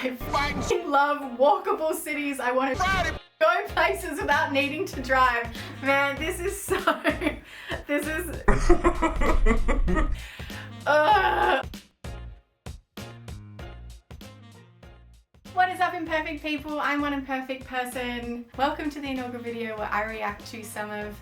I fucking love walkable cities. I want to go places without needing to drive. Man, this is so... This is... What is up, imperfect people? I'm one imperfect person. Welcome to the inaugural video where I react to some of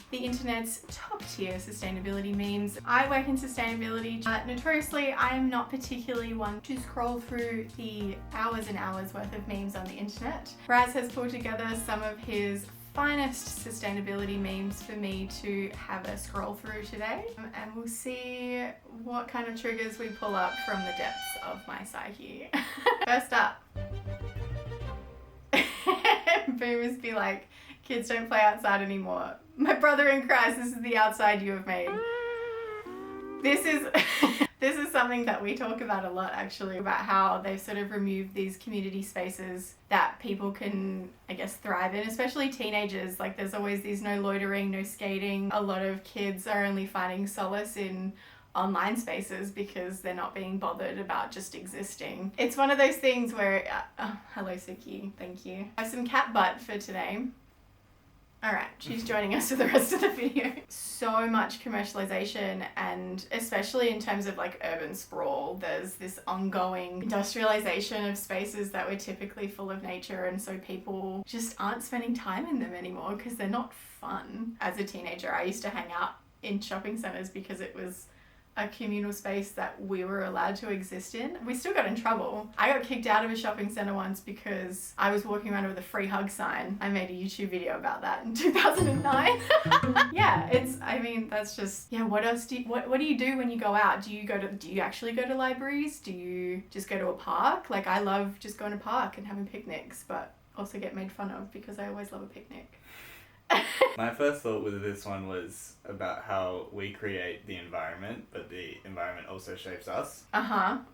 the internet's top tier sustainability memes. I work in sustainability. Notoriously, I am not particularly one to scroll through the hours and hours worth of memes on the internet. Raz has pulled together some of his finest sustainability memes for me to have a scroll through today, and we'll see what kind of triggers we pull up from the depths of my psyche. First up, boomers be like, kids don't play outside anymore. My brother in Christ, this is the outside you have made. This is something that we talk about a lot, actually, about how they've sort of removed these community spaces that people can, I guess, thrive in, especially teenagers. Like, there's always these no loitering, no skating. A lot of kids are only finding solace in online spaces because they're not being bothered about just existing. It's one of those things where, hello Suki, thank you. I have some cat butt for today. Alright, she's joining us for the rest of the video. So much commercialization, and especially in terms of like urban sprawl, there's this ongoing industrialization of spaces that were typically full of nature, and so people just aren't spending time in them anymore because they're not fun. As a teenager, I used to hang out in shopping centers because it was a communal space that we were allowed to exist in. We still got in trouble. I got kicked out of a shopping center once because I was walking around with a free hug sign. I made a YouTube video about that in 2009. Yeah, that's just, yeah, what else do you do when you go out? Do you actually go to libraries? Do you just go to a park? Like, I love just going to park and having picnics, but also get made fun of because I always love a picnic. My first thought with this one was about how we create the environment, but the environment also shapes us.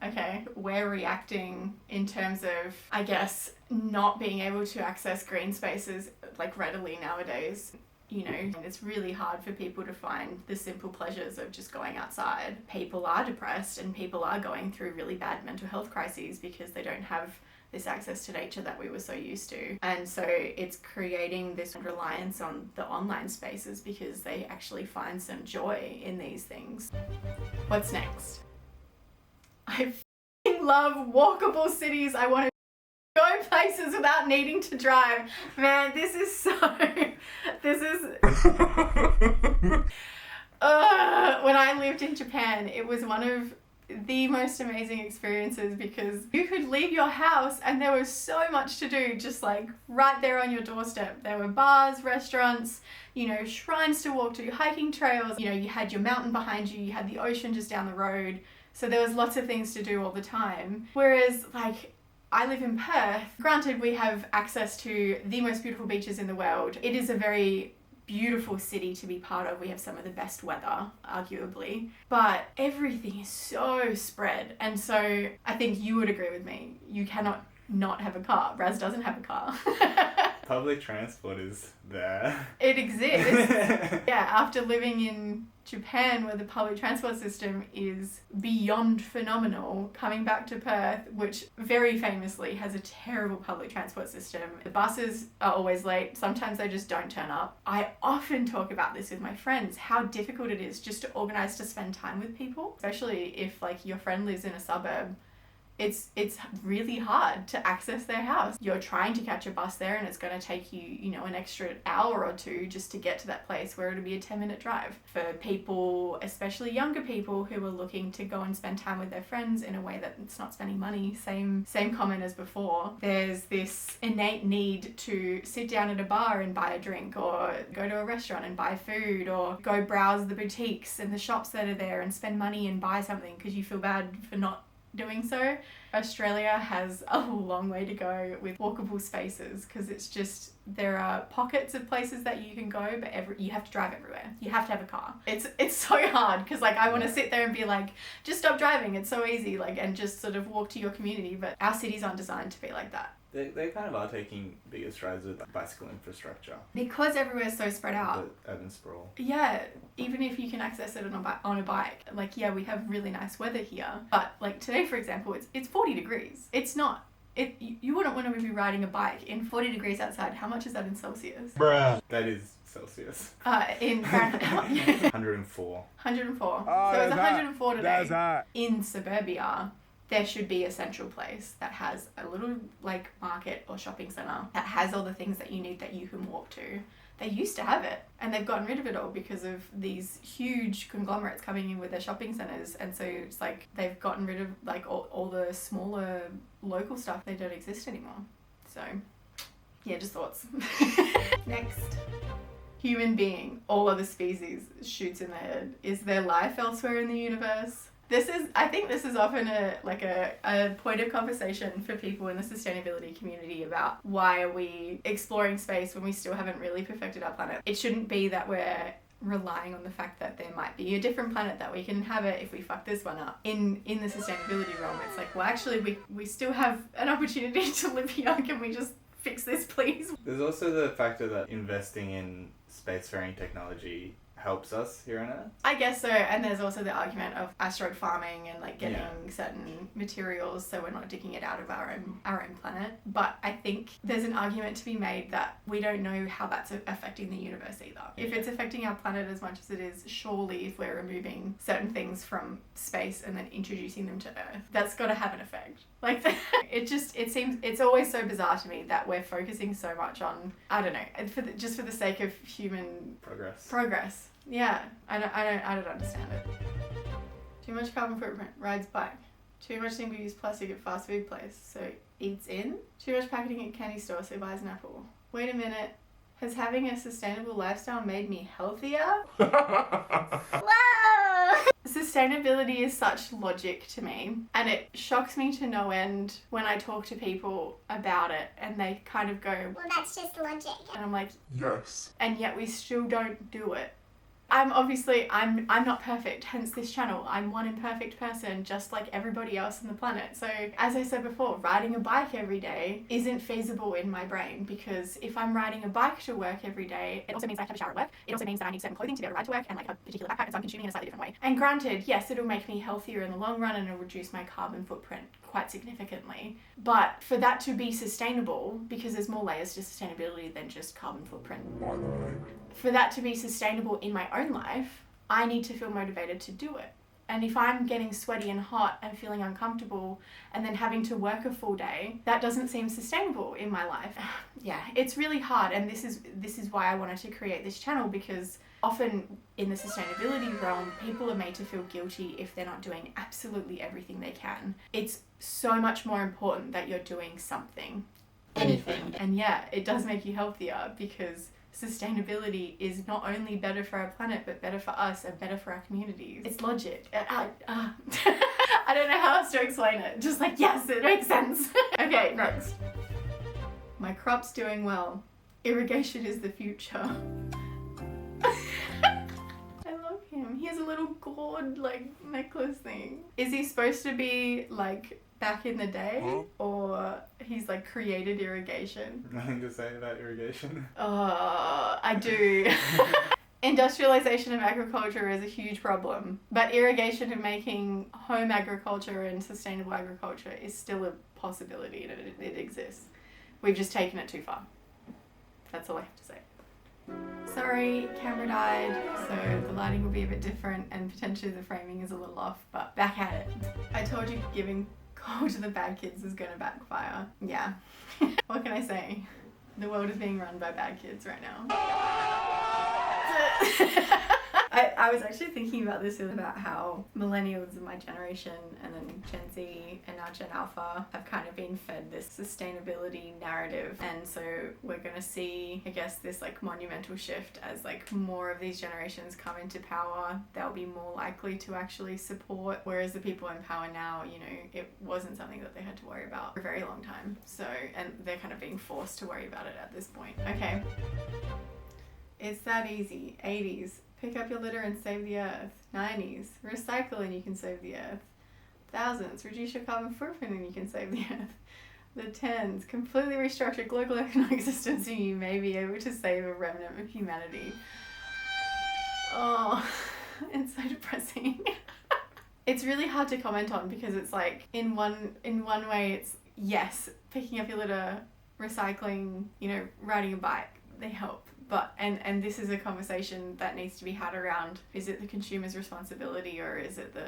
Okay. We're reacting in terms of, I guess, not being able to access green spaces like readily nowadays. You know, it's really hard for people to find the simple pleasures of just going outside. People are depressed and people are going through really bad mental health crises because they don't have this access to nature that we were so used to. And so it's creating this reliance on the online spaces because they actually find some joy in these things. What's next? I f***ing love walkable cities. I want to go places without needing to drive. Man, this is when I lived in Japan, it was one of the most amazing experiences because you could leave your house and there was so much to do just like right there on your doorstep. There were bars, restaurants, you know, shrines to walk to, hiking trails, you know, you had your mountain behind you, you had the ocean just down the road. So there was lots of things to do all the time. Whereas like, I live in Perth. Granted, we have access to the most beautiful beaches in the world. It is a very beautiful city to be part of. We have some of the best weather, arguably, but everything is so spread. And so I think you would agree with me. You cannot not have a car. Raz doesn't have a car. Public transport is there. It exists. Yeah, after living in Japan where the public transport system is beyond phenomenal, coming back to Perth, which very famously has a terrible public transport system. The buses are always late. Sometimes they just don't turn up. I often talk about this with my friends, how difficult it is just to organize to spend time with people, especially if like your friend lives in a suburb. It's really hard to access their house. You're trying to catch a bus there and it's going to take you, you know, an extra hour or two just to get to that place where it'll be a 10-minute drive. For people, especially younger people who are looking to go and spend time with their friends in a way that it's not spending money, same comment as before. There's this innate need to sit down at a bar and buy a drink, or go to a restaurant and buy food, or go browse the boutiques and the shops that are there and spend money and buy something because you feel bad for not doing so. Australia has a long way to go with walkable spaces because it's just, there are pockets of places that you can go, but you have to drive everywhere. You have to have a car. It's so hard because like I want to sit there and be like, just stop driving, it's so easy, like, and just sort of walk to your community, but our cities aren't designed to be like that. They kind of are taking bigger strides with bicycle infrastructure. Because everywhere's so spread out. The urban sprawl. Yeah, even if you can access it on a bike. Like, yeah, we have really nice weather here. But like today, for example, it's 40 degrees. It's not You wouldn't want to be riding a bike in 40 degrees outside. How much is that in Celsius? Bruh. That is Celsius. In Fahrenheit. 104. 104. Oh, So it's that's 104 today. That's hot. In suburbia, there should be a central place that has a little like market or shopping centre that has all the things that you need that you can walk to. They used to have it, and they've gotten rid of it all because of these huge conglomerates coming in with their shopping centres, and so it's like they've gotten rid of like all the smaller local stuff. They don't exist anymore. So yeah, just thoughts. Next. Human being, all other species, shoots in the head. Is there life elsewhere in the universe? I think this is often a point of conversation for people in the sustainability community about why are we exploring space when we still haven't really perfected our planet. It shouldn't be that we're relying on the fact that there might be a different planet that we can inhabit if we fuck this one up. In the sustainability realm, it's like, well, actually we still have an opportunity to live here. Can we just fix this, please? There's also the factor that investing in spacefaring technology helps us here on Earth. I guess so, and there's also the argument of asteroid farming and like getting certain materials so we're not digging it out of our own planet. But I think there's an argument to be made that we don't know how that's affecting the universe either. If it's affecting our planet as much as it is, surely if we're removing certain things from space and then introducing them to Earth, that's got to have an effect. Like, it seems, it's always so bizarre to me that we're focusing so much on, I don't know, just for the sake of human progress. Yeah, I don't understand it. Too much carbon footprint, rides bike. Too much single-use plastic at fast food place, so eats in. Too much packaging at candy store, so buys an apple. Wait a minute, has having a sustainable lifestyle made me healthier? Whoa! Sustainability is such logic to me, and it shocks me to no end when I talk to people about it and they kind of go, well, that's just logic. And I'm like, Yes. and yet we still don't do it. I'm not perfect, hence this channel. I'm one imperfect person, just like everybody else on the planet. So, as I said before, riding a bike every day isn't feasible in my brain, because if I'm riding a bike to work every day, it also means I have to have a shower at work. It also means that I need certain clothing to be able to ride to work and like a particular backpack, and so I'm consuming in a slightly different way. And granted, yes, it'll make me healthier in the long run and it'll reduce my carbon footprint quite significantly. But for that to be sustainable, because there's more layers to sustainability than just carbon footprint. For that to be sustainable in my own life, I need to feel motivated to do it. And if I'm getting sweaty and hot and feeling uncomfortable and then having to work a full day, that doesn't seem sustainable in my life. Yeah, it's really hard, and this is why I wanted to create this channel, because often in the sustainability realm, people are made to feel guilty if they're not doing absolutely everything they can. It's so much more important that you're doing something. Anything. And yeah, it does make you healthier, because sustainability is not only better for our planet, but better for us and better for our communities. It's logic. I don't know how else to explain it. Just like, yes, it makes sense. Okay, next. My crop's doing well. Irrigation is the future. I love him. He has a little gourd, like, necklace thing. Is he supposed to be, like, back in the day, or he's like created irrigation? Nothing to say about irrigation. I do. Industrialization of agriculture is a huge problem, but irrigation and making home agriculture and sustainable agriculture is still a possibility, and it exists. We've just taken it too far. That's all I have to say. Sorry, camera died, so the lighting will be a bit different and potentially the framing is a little off, but back at it. I told you giving coal to the bad kids is gonna backfire. Yeah. What can I say? The world is being run by bad kids right now. I was actually thinking about this, about how millennials in my generation and then Gen Z and now Gen Alpha have kind of been fed this sustainability narrative, and so we're gonna see, I guess, this like monumental shift as like more of these generations come into power. They'll be more likely to actually support, whereas the people in power now, you know, it wasn't something that they had to worry about for a very long time. So, and they're kind of being forced to worry about it at this point. Okay. It's that easy. 80s. Pick up your litter and save the earth. 90s. Recycle and you can save the earth. 1000s. Reduce your carbon footprint and you can save the earth. The 10s. Completely restructure global economic systems and you may be able to save a remnant of humanity. Oh, it's so depressing. It's really hard to comment on, because it's like, in one way yes, picking up your litter, recycling, riding a bike, they help. But, and this is a conversation that needs to be had around, is it the consumer's responsibility, or is it the,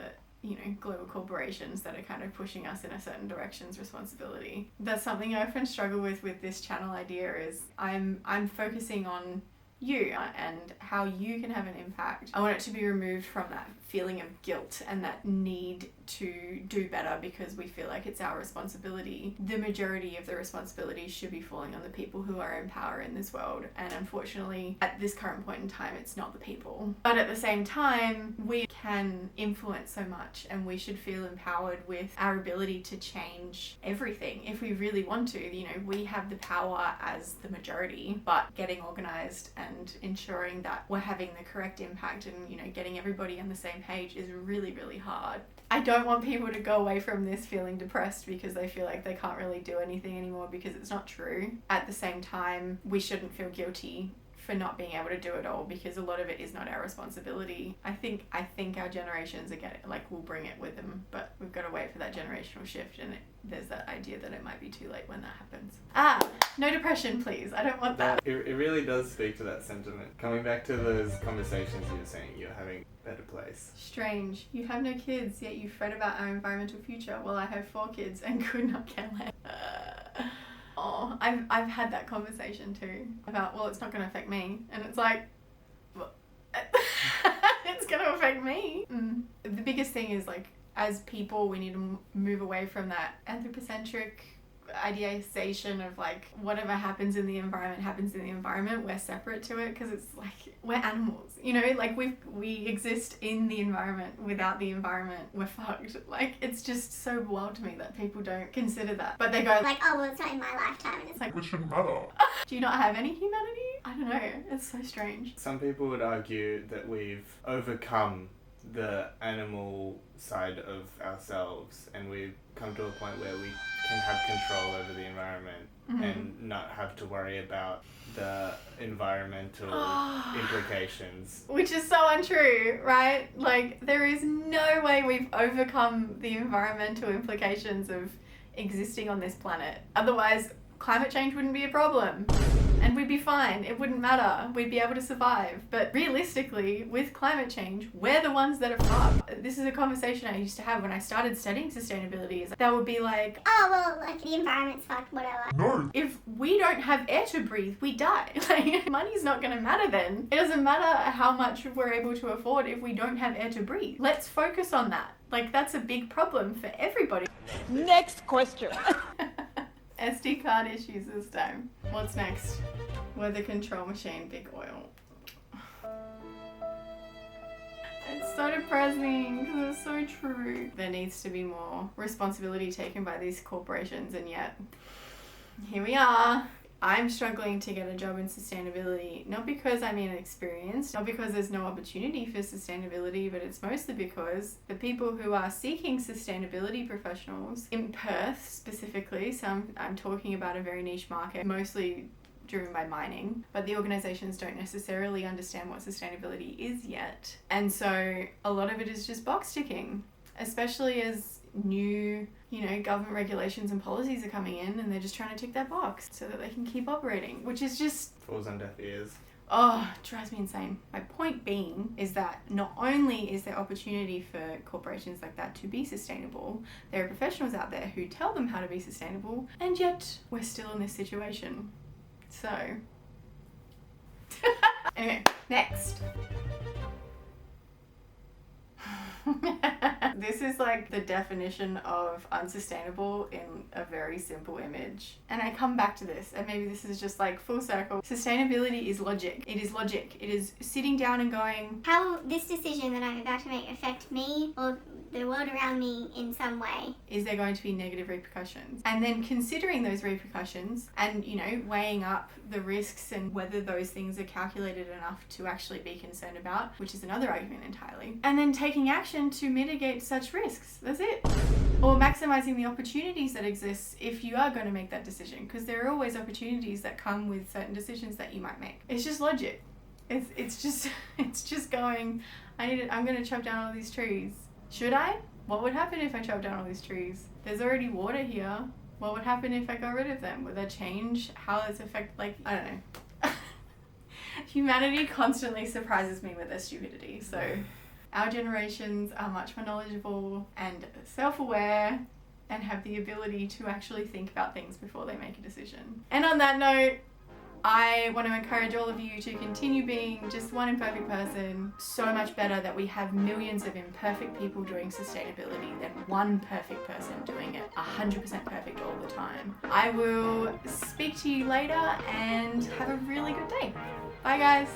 global corporations that are kind of pushing us in a certain direction's responsibility? That's something I often struggle with this channel idea, is I'm focusing on you and how you can have an impact. I want it to be removed from that feeling of guilt and that need to do better because we feel like it's our responsibility. The majority of the responsibility should be falling on the people who are in power in this world, and unfortunately at this current point in time it's not the people. But at the same time, we can influence so much, and we should feel empowered with our ability to change everything if we really want to. We have the power as the majority, but getting organized and ensuring that we're having the correct impact and getting everybody on the same page is really, really hard. I don't want people to go away from this feeling depressed because they feel like they can't really do anything anymore, because it's not true. At the same time, we shouldn't feel guilty for not being able to do it all, because a lot of it is not our responsibility. I think our generations will bring it with them, but we've got to wait for that generational shift, and there's that idea that it might be too late when that happens. No depression, please. I don't want that. It really does speak to that sentiment. Coming back to those conversations you were saying, you're having a better place. Strange. You have no kids, yet you fret about our environmental future. Well, I have 4 kids and could not care less. I've had that conversation too about, well, it's not going to affect me, and it's like, well, it's going to affect me. The biggest thing is, like, as people, we need to move away from that anthropocentric ideation of like whatever happens in the environment, we're separate to it, because it's like we're animals, like we exist in the environment. Without the environment, we're fucked. Like, it's just so wild to me that people don't consider that, but they go like, oh well, it's not in my lifetime, and it's like, it shouldn't matter. Do you not have any humanity? I don't know, it's so strange. Some people would argue that we've overcome the animal side of ourselves, and we've come to a point where we can have control over the environment and not have to worry about the environmental implications. Which is so untrue, right? Like, there is no way we've overcome the environmental implications of existing on this planet. Otherwise, climate change wouldn't be a problem. And we'd be fine. It wouldn't matter. We'd be able to survive. But realistically, with climate change, we're the ones that are fucked. This is a conversation I used to have when I started studying sustainability. That would be like, oh, well, like, the environment's fucked, whatever. No. If we don't have air to breathe, we die. Like, money's not going to matter then. It doesn't matter how much we're able to afford if we don't have air to breathe. Let's focus on that. Like, that's a big problem for everybody. Next question. SD card issues this time. What's next? Weather control machine, big oil. It's so depressing because it's so true. There needs to be more responsibility taken by these corporations, and yet here we are. I'm struggling to get a job in sustainability, not because I'm inexperienced, not because there's no opportunity for sustainability, but it's mostly because the people who are seeking sustainability professionals in Perth specifically, so I'm talking about a very niche market, mostly driven by mining, but the organizations don't necessarily understand what sustainability is yet. And so a lot of it is just box ticking, especially as new, government regulations and policies are coming in, and they're just trying to tick that box so that they can keep operating, which is just falls on deaf ears. Oh, it drives me insane. My point being is that not only is there opportunity for corporations like that to be sustainable, there are professionals out there who tell them how to be sustainable, and yet we're still in this situation. So anyway, next. This is like the definition of unsustainable in a very simple image. And I come back to this, and maybe this is just like full circle. Sustainability is logic. It is logic. It is sitting down and going, how will this decision that I'm about to make affect me or the world around me in some way? Is there going to be negative repercussions? And then considering those repercussions and, weighing up the risks and whether those things are calculated enough to actually be concerned about, which is another argument entirely. And then taking action to mitigate such risks. That's it. Or maximizing the opportunities that exist if you are going to make that decision, because there are always opportunities that come with certain decisions that you might make. It's just logic. It's just going, I'm going to chop down all these trees. Should I? What would happen if I chop down all these trees? There's already water here. what would happen if I got rid of them? Would that change how it's affect? Like, I don't know. Humanity constantly surprises me with their stupidity. So our generations are much more knowledgeable and self-aware and have the ability to actually think about things before they make a decision. And on that note, I want to encourage all of you to continue being just one imperfect person. So much better that we have millions of imperfect people doing sustainability than one perfect person doing it 100% perfect all the time. I will speak to you later and have a really good day. Bye guys.